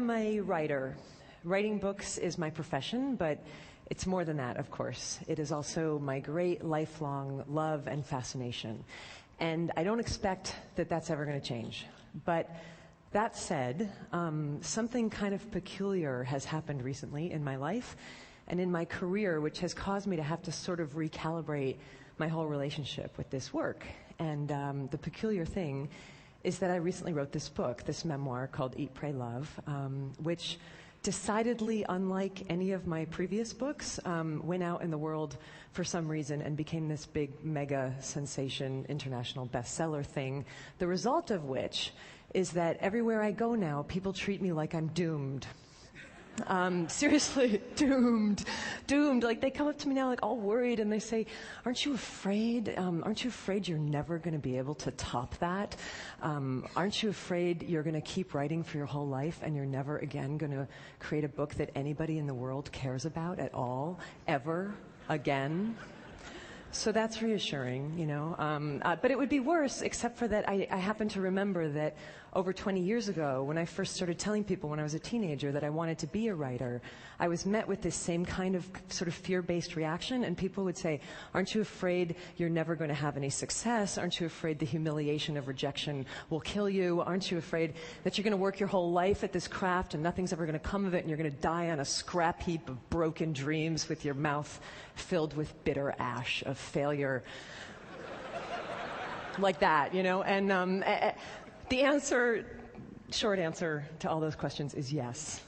am a writer. Writing books is my profession, but it's more than that, of course. It is also my great lifelong love and fascination. And I don't expect that that's ever going to change. But that said, something kind of peculiar has happened recently in my life and in my career, which has caused me to have to sort of recalibrate my whole relationship with this work. And the peculiar thing is that I recently wrote this book, this memoir called Eat, Pray, Love, which, decidedly unlike any of my previous books, went out in the world for some reason and became this big mega sensation, international bestseller thing, the result of which is that everywhere I go now, people treat me like I'm doomed. Seriously, doomed. Like, they come up to me now, like, all worried, and they say, aren't you afraid you're never going to be able to top that? Aren't you afraid you're going to keep writing for your whole life and you're never again going to create a book that anybody in the world cares about at all, ever, again? So that's reassuring, you know. But it would be worse, except for that I happen to remember that over 20 years ago, when I first started telling people when I was a teenager that I wanted to be a writer, I was met with this same kind of sort of fear-based reaction, and people would say, aren't you afraid you're never going to have any success? Aren't you afraid the humiliation of rejection will kill you? Aren't you afraid that you're going to work your whole life at this craft and nothing's ever going to come of it and you're going to die on a scrap heap of broken dreams with your mouth filled with bitter ash of failure? Like that, you know? And the answer, short answer to all those questions is yes.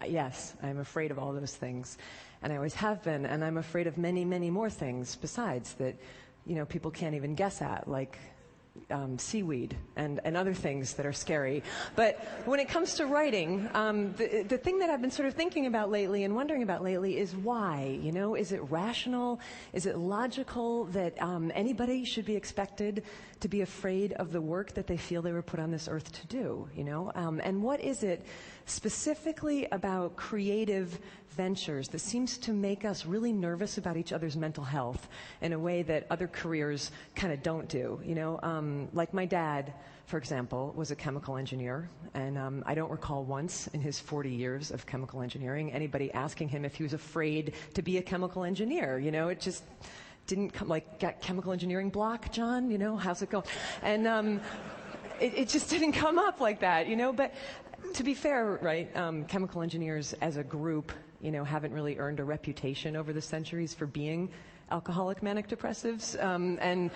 Yes, I'm afraid of all those things. And I always have been, and I'm afraid of many, many more things besides that, you know, people can't even guess at, like seaweed and other things that are scary. But when it comes to writing, the thing that I've been sort of thinking about lately and wondering about lately is why, you know? Is it rational? Is it logical that anybody should be expected to be afraid of the work that they feel they were put on this earth to do, you know? And what is it specifically about creative ventures that seems to make us really nervous about each other's mental health in a way that other careers kind of don't do, you know? Like my dad, for example, was a chemical engineer, and I don't recall once in his 40 years of chemical engineering anybody asking him if he was afraid to be a chemical engineer, you know? It just didn't come, like, got chemical engineering block, John, you know, how's it going? And it just didn't come up like that, you know? But to be fair, right, chemical engineers as a group, you know, haven't really earned a reputation over the centuries for being alcoholic manic depressives. And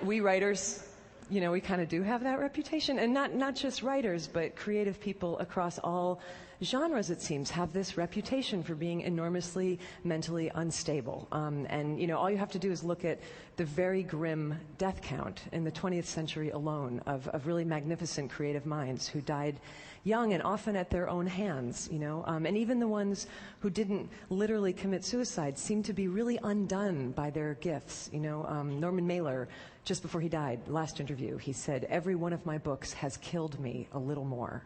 we writers, you know, we kind of do have that reputation. And not just writers, but creative people across all genres, it seems, have this reputation for being enormously mentally unstable. And, you know, all you have to do is look at the very grim death count in the 20th century alone of really magnificent creative minds who died young and often at their own hands, you know. And even the ones who didn't literally commit suicide seem to be really undone by their gifts, you know. Norman Mailer, just before he died, last interview, he said, "Every one of my books has killed me a little more."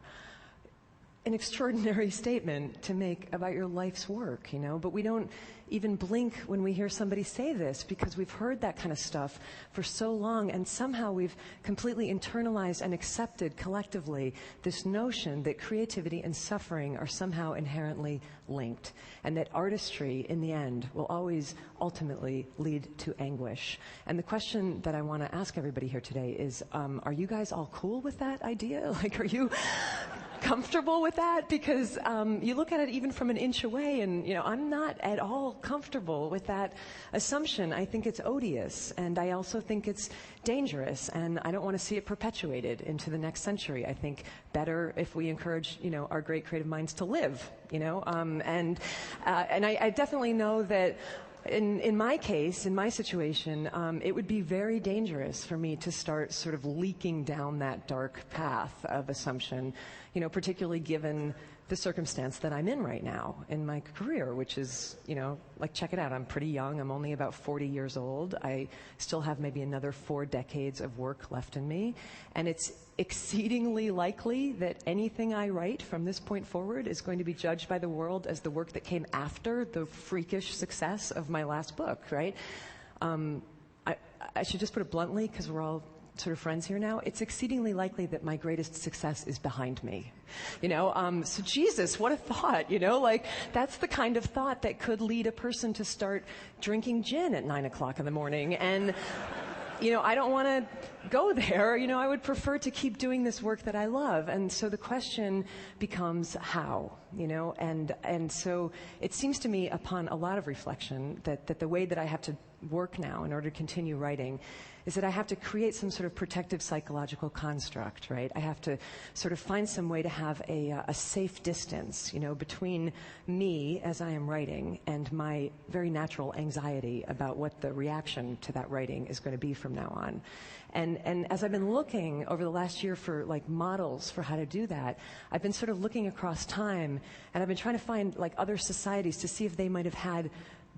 An extraordinary statement to make about your life's work, you know, but we don't even blink when we hear somebody say this because we've heard that kind of stuff for so long, and somehow we've completely internalized and accepted collectively this notion that creativity and suffering are somehow inherently linked, and that artistry, in the end, will always ultimately lead to anguish. And the question that I want to ask everybody here today is, are you guys all cool with that idea? Like, are you comfortable with that? Because you look at it even from an inch away, and, you know, I'm not at all comfortable with that assumption. I think it's odious, and I also think it's dangerous, and I don't want to see it perpetuated into the next century. I think better if we encourage, you know, our great creative minds to live, you know, and I definitely know that in my case, in my situation, it would be very dangerous for me to start sort of leaking down that dark path of assumption, you know, particularly given the circumstance that I'm in right now in my career, which is, you know, like, check it out. I'm pretty young. I'm only about 40 years old. I still have maybe another 4 decades of work left in me. And it's exceedingly likely that anything I write from this point forward is going to be judged by the world as the work that came after the freakish success of my last book, right? I should just put it bluntly, because we're all sort of friends here now, it's exceedingly likely that my greatest success is behind me. So Jesus, what a thought, like that's the kind of thought that could lead a person to start drinking gin at 9 o'clock in the morning. And I don't want to go there. I would prefer to keep doing this work that I love. And so the question becomes how, and so it seems to me upon a lot of reflection that the way that I have to work now in order to continue writing is that I have to create some sort of protective psychological construct, right? I have to sort of find some way to have a safe distance, between me as I am writing and my very natural anxiety about what the reaction to that writing is going to be from now on. And as I've been looking over the last year for like models for how to do that, I've been sort of looking across time, and I've been trying to find like other societies to see if they might have had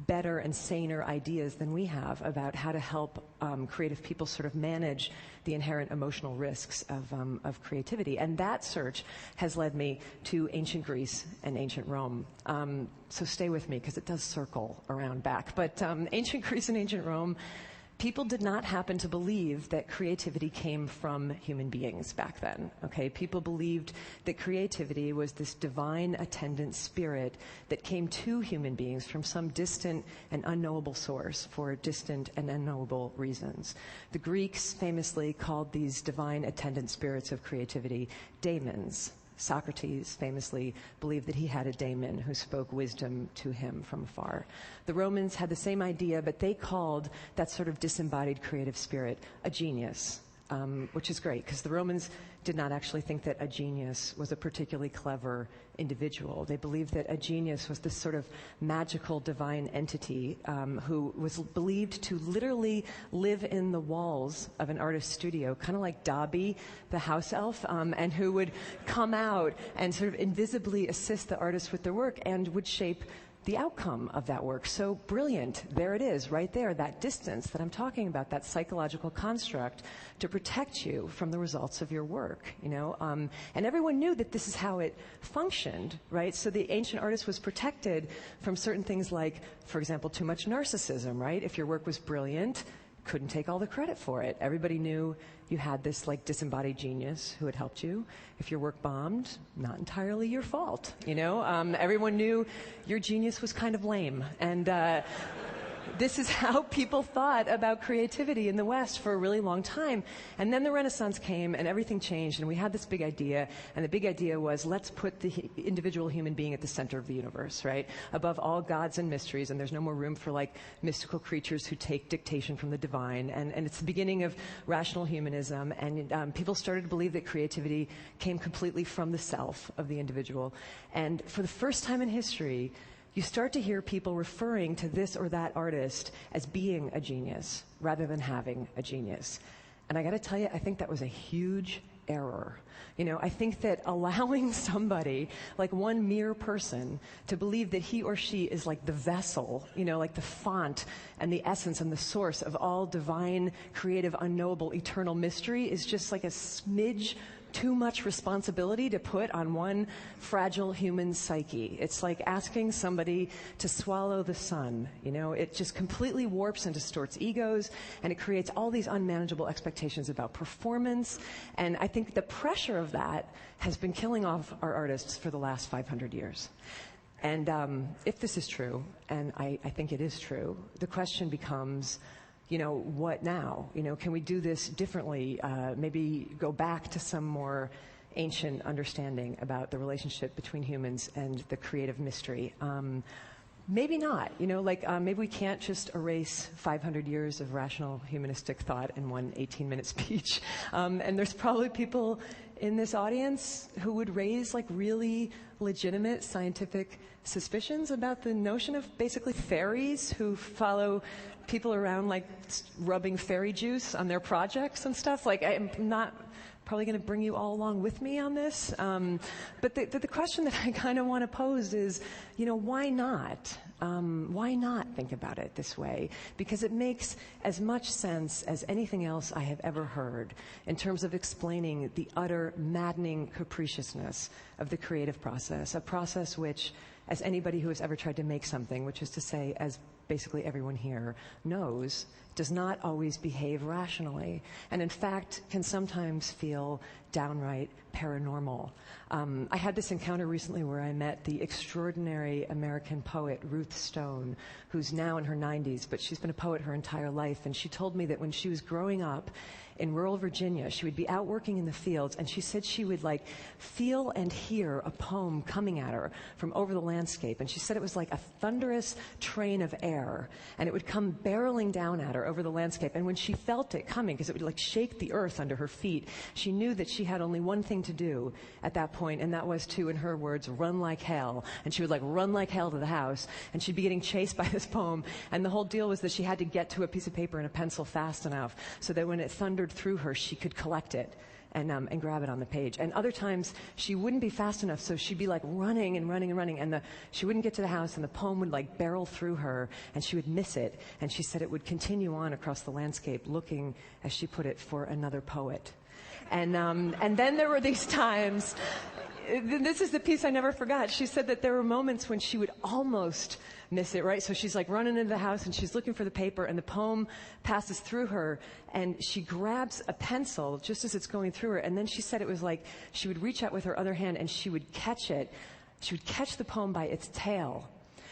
better and saner ideas than we have about how to help creative people sort of manage the inherent emotional risks of creativity. And that search has led me to ancient Greece and ancient Rome. So stay with me because it does circle around back. But ancient Greece and ancient Rome, people did not happen to believe that creativity came from human beings back then, okay? People believed that creativity was this divine attendant spirit that came to human beings from some distant and unknowable source for distant and unknowable reasons. The Greeks famously called these divine attendant spirits of creativity daemons. Socrates famously believed that he had a daemon who spoke wisdom to him from afar. The Romans had the same idea, but they called that sort of disembodied creative spirit a genius, which is great because the Romans did not actually think that a genius was a particularly clever individual. They believed that a genius was this sort of magical divine entity who was believed to literally live in the walls of an artist's studio, kind of like Dobby, the house elf, and who would come out and sort of invisibly assist the artist with their work and would shape the outcome of that work. So brilliant. There it is, right there, that distance that I'm talking about, that psychological construct to protect you from the results of your work, And everyone knew that this is how it functioned, right? So the ancient artist was protected from certain things like, for example, too much narcissism, right? If your work was brilliant, couldn't take all the credit for it. Everybody knew you had this like disembodied genius who had helped you. If your work bombed, not entirely your fault, Everyone knew your genius was kind of lame. And this is how people thought about creativity in the West for a really long time. And then the Renaissance came and everything changed and we had this big idea. And the big idea was let's put the individual human being at the center of the universe, right? Above all gods and mysteries. And there's no more room for like mystical creatures who take dictation from the divine. And it's the beginning of rational humanism. And people started to believe that creativity came completely from the self of the individual. And for the first time in history, you start to hear people referring to this or that artist as being a genius rather than having a genius. And I got to tell you, I think that was a huge error. I think that allowing somebody, like one mere person, to believe that he or she is like the vessel, like the font and the essence and the source of all divine, creative, unknowable, eternal mystery is just like a smidge too much responsibility to put on one fragile human psyche. It's like asking somebody to swallow the sun. It just completely warps and distorts egos, and it creates all these unmanageable expectations about performance. And I think the pressure of that has been killing off our artists for the last 500 years. And if this is true, and I think it is true, the question becomes, what now? Can we do this differently? Maybe go back to some more ancient understanding about the relationship between humans and the creative mystery. Maybe not. Maybe we can't just erase 500 years of rational humanistic thought in one 18-minute speech. And there's probably people in this audience who would raise really legitimate scientific suspicions about the notion of basically fairies who follow people around rubbing fairy juice on their projects and stuff. I'm not probably going to bring you all along with me on this. But the question that I kind of want to pose is, why not? Why not think about it this way? Because it makes as much sense as anything else I have ever heard in terms of explaining the utter maddening capriciousness of the creative process, a process which, as anybody who has ever tried to make something, which is to say, as basically everyone here knows, does not always behave rationally, and in fact can sometimes feel downright paranormal. I had this encounter recently where I met the extraordinary American poet Ruth Stone, who's now in her 90s, but she's been a poet her entire life, and she told me that when she was growing up in rural Virginia, she would be out working in the fields, and she said she would like feel and hear a poem coming at her from over the landscape, and she said it was like a thunderous train of air, and it would come barreling down at her over the landscape, and when she felt it coming, because it would like shake the earth under her feet, she knew that she had only one thing to do at that point, and that was to, in her words, run like hell. And she would like run like hell to the house, and she'd be getting chased by this poem, and the whole deal was that she had to get to a piece of paper and a pencil fast enough so that when it thundered through her, she could collect it and grab it on the page. And other times she wouldn't be fast enough, so she'd be like running and running and running, and she wouldn't get to the house, and the poem would like barrel through her, and she would miss it. And she said it would continue on across the landscape, looking, as she put it, for another poet. And then there were these times. This is the piece I never forgot. She said that there were moments when she would almost miss it, right? So she's like running into the house and she's looking for the paper, and the poem passes through her, and she grabs a pencil just as it's going through her, and then she said it was like she would reach out with her other hand and she would catch it. She would catch the poem by its tail,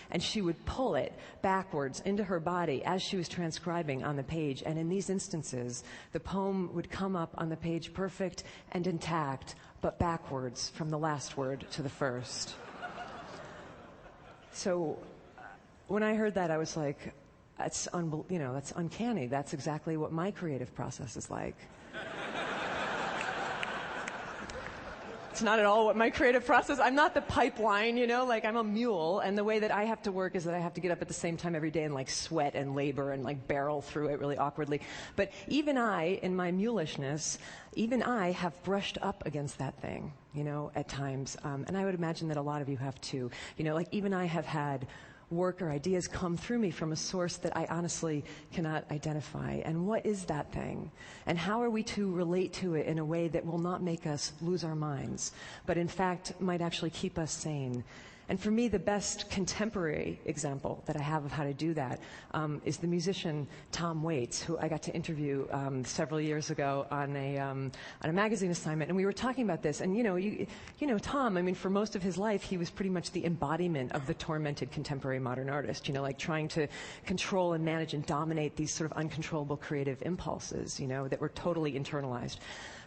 and she would pull it backwards into her body as she was transcribing on the page. And in these instances, the poem would come up on the page perfect and intact, but backwards from the last word to the first. So when I heard that, I was like, that's uncanny. That's exactly what my creative process is like. It's not at all what my creative process. I'm not the pipeline, like I'm a mule, and the way that I have to work is that I have to get up at the same time every day and like sweat and labor and like barrel through it really awkwardly. But even I, in my mulishness, even I have brushed up against that thing, at times. And I would imagine that a lot of you have too. Like even I have had work or ideas come through me from a source that I honestly cannot identify. And what is that thing? And how are we to relate to it in a way that will not make us lose our minds, but in fact might actually keep us sane? And for me, the best contemporary example that I have of how to do that is the musician Tom Waits, who I got to interview several years ago on a magazine assignment. And we were talking about this. And, Tom, for most of his life, he was pretty much the embodiment of the tormented contemporary modern artist, like trying to control and manage and dominate these sort of uncontrollable creative impulses, that were totally internalized.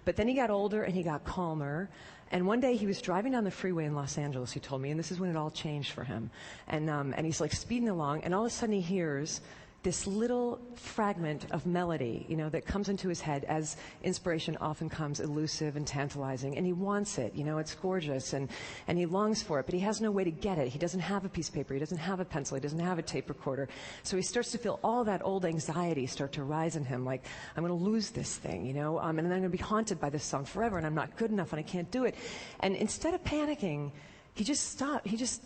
But then he got older and he got calmer. And one day he was driving down the freeway in Los Angeles, he told me, and this is when it all changed for him. And he's like speeding along, and all of a sudden he hears this little fragment of melody, that comes into his head, as inspiration often comes elusive and tantalizing, and he wants it, it's gorgeous, and he longs for it, but he has no way to get it. He doesn't have a piece of paper, he doesn't have a pencil, he doesn't have a tape recorder. So he starts to feel all that old anxiety start to rise in him, like, I'm going to lose this thing, and then I'm going to be haunted by this song forever, and I'm not good enough, and I can't do it. And instead of panicking, he just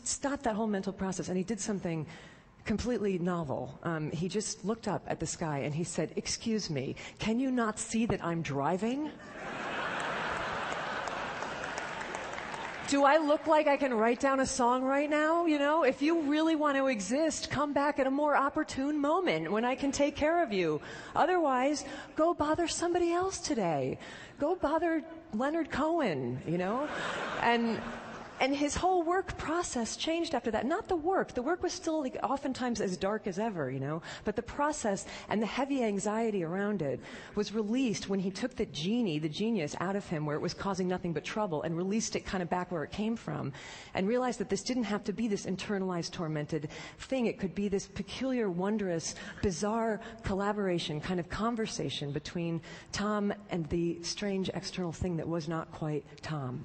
stopped that whole mental process, and he did something completely novel. He just looked up at the sky and he said, "Excuse me, can you not see that I'm driving? Do I look like I can write down a song right now? If you really want to exist, come back at a more opportune moment when I can take care of you. Otherwise, go bother somebody else today. Go bother Leonard Cohen, And his whole work process changed after that. Not the work. The work was still like oftentimes as dark as ever, But the process and the heavy anxiety around it was released when he took the genius out of him where it was causing nothing but trouble, and released it kind of back where it came from, and realized that this didn't have to be this internalized, tormented thing. It could be this peculiar, wondrous, bizarre collaboration, kind of conversation between Tom and the strange external thing that was not quite Tom.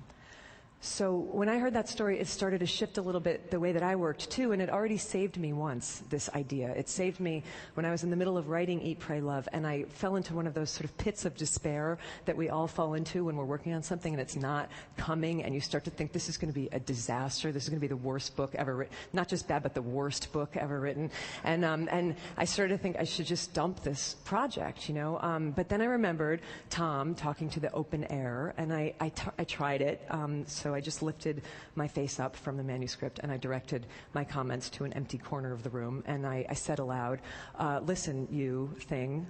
So when I heard that story, it started to shift a little bit the way that I worked too, and it already saved me once, this idea. It saved me when I was in the middle of writing Eat, Pray, Love, and I fell into one of those sort of pits of despair that we all fall into when we're working on something and it's not coming, and you start to think this is going to be a disaster, this is going to be the worst book ever written, not just bad, but the worst book ever written. And I started to think I should just dump this project, But then I remembered Tom talking to the open air, and I tried it. So I just lifted my face up from the manuscript and I directed my comments to an empty corner of the room, and I said aloud, listen, you thing,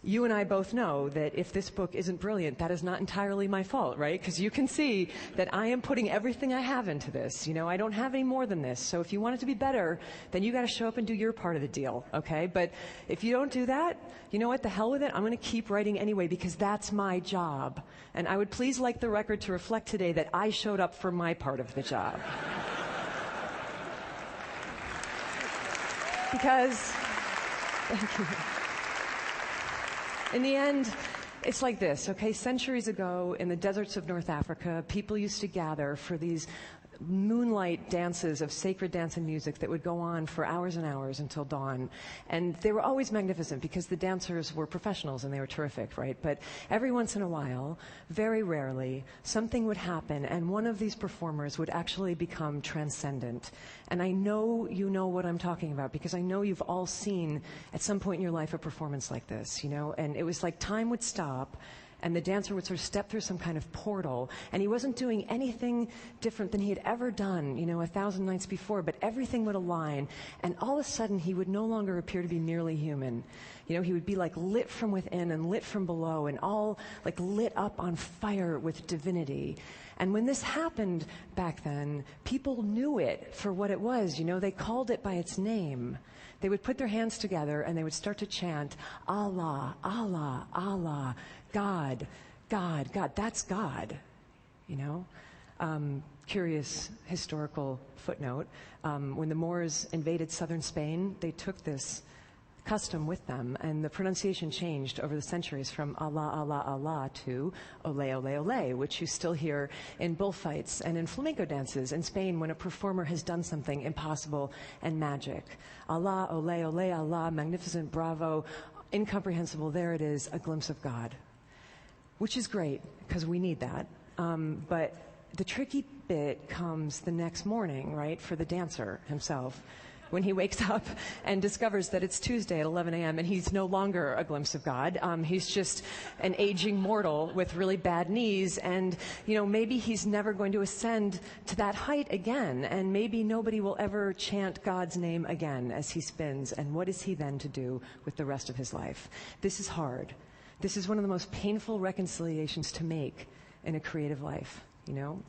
you and I both know that if this book isn't brilliant, that is not entirely my fault, right? Because you can see that I am putting everything I have into this. You know, I don't have any more than this. So if you want it to be better, then you got to show up and do your part of the deal, okay? But if you don't do that, you know what? The hell with it. I'm going to keep writing anyway because that's my job. And I would please like the record to reflect today that I showed up for my part of the job. Because, thank you. In the end, it's like this, okay? Centuries ago, in the deserts of North Africa, people used to gather for these moonlight dances of sacred dance and music that would go on for hours and hours until dawn. And they were always magnificent because the dancers were professionals and they were terrific, right? But every once in a while, very rarely, something would happen and one of these performers would actually become transcendent. And I know you know what I'm talking about because I know you've all seen at some point in your life a performance like this, you know? And it was like time would stop and the dancer would sort of step through some kind of portal, and he wasn't doing anything different than he had ever done, you know, 1,000 nights before, but everything would align, and all of a sudden he would no longer appear to be merely human. You know, he would be like lit from within and lit from below and all like lit up on fire with divinity. And when this happened back then, people knew it for what it was, you know, they called it by its name. They would put their hands together and they would start to chant, Allah, Allah, Allah, God, God, God. That's God, you know. Curious historical footnote. When the Moors invaded southern Spain, they took this custom with them, and the pronunciation changed over the centuries from Allah, Allah, Allah to Ole, Ole, Ole, which you still hear in bullfights and in flamenco dances in Spain when a performer has done something impossible and magic. Allah, Ole, Ole, Allah, magnificent, bravo, incomprehensible, there it is, a glimpse of God. Which is great, because we need that. But the tricky bit comes the next morning, right, for the dancer himself, when he wakes up and discovers that it's Tuesday at 11 a.m. and he's no longer a glimpse of God. He's just an aging mortal with really bad knees, and, you know, maybe he's never going to ascend to that height again, and maybe nobody will ever chant God's name again as he spins, and what is he then to do with the rest of his life? This is hard. This is one of the most painful reconciliations to make in a creative life, you know?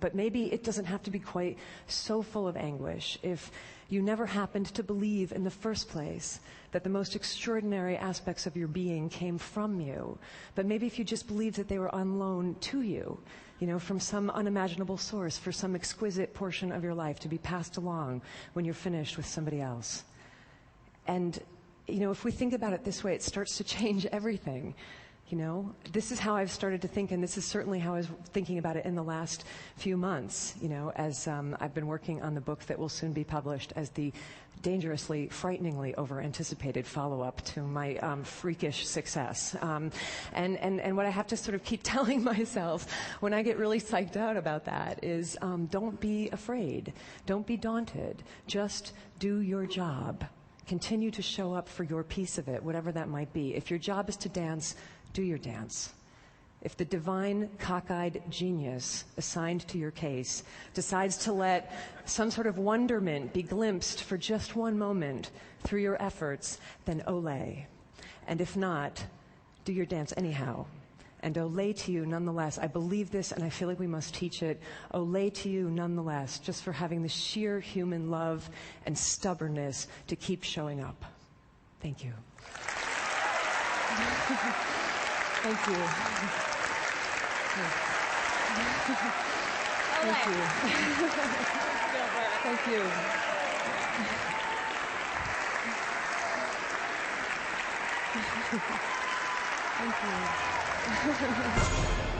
But maybe it doesn't have to be quite so full of anguish if you never happened to believe in the first place that the most extraordinary aspects of your being came from you. But maybe if you just believed that they were on loan to you, you know, from some unimaginable source for some exquisite portion of your life to be passed along when you're finished with somebody else. And you know, if we think about it this way, it starts to change everything. You know, this is how I've started to think, and this is certainly how I was thinking about it in the last few months, you know, as I've been working on the book that will soon be published as the dangerously, frighteningly over-anticipated follow-up to my freakish success. And what I have to sort of keep telling myself when I get really psyched out about that is don't be afraid. Don't be daunted. Just do your job. Continue to show up for your piece of it, whatever that might be. If your job is to dance, do your dance. If the divine, cockeyed genius assigned to your case decides to let some sort of wonderment be glimpsed for just one moment through your efforts, then ole. And if not, do your dance anyhow. And ole to you nonetheless. I believe this and I feel like we must teach it. Ole to you nonetheless, just for having the sheer human love and stubbornness to keep showing up. Thank you. Thank you. Thank you. Thank you. Thank you.